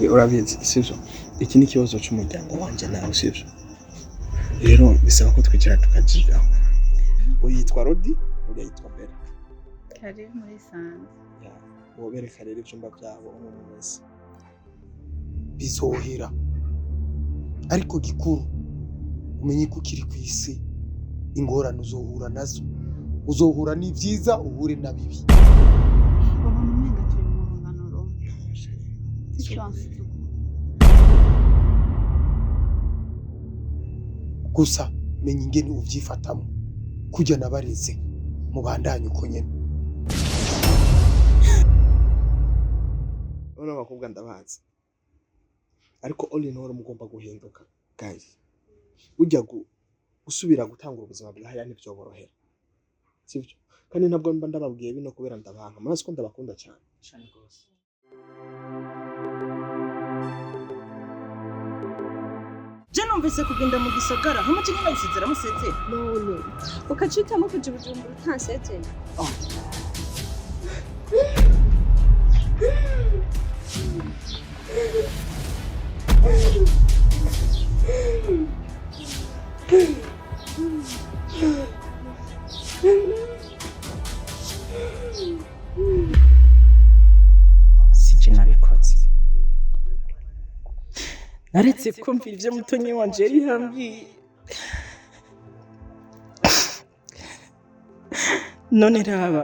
urabizi sivyo iki ni ikibazo cy'umuryango wanje nawe sivyo rero bisaba ko twicara tukagira uyitwa Rodi urayitwa Bella kari muri sanze wobereka rero ivyumba byabo umuntu wese bizohera ariko gikuru umenye ko kiri kwisi ingorane uzohura nazo uzohura n'ivyiza uhure na bibi babona umenga turi mu rungano rumwe icyonse gusa menya ingene uvyifatamo kujya nabareze mu bandanye uko nyene Ona bakobwa ndabazi ariko all in all mugomba guhinduka guys ujya gusubira gutanga ubuzima bwahaya n'ibyo borohera sivyo kandi ntabwo mba ndababwiye bino kubera ndabanka maze ko ndabakunda cyane gose je numvise kugenda mu gisagara nko mukinyi nabisizera musetse none ukacitamo kuja Bujumbura utansetse sije nabikoze naretse kumvira ivyo mutonyi wanje yari yambwiye none raba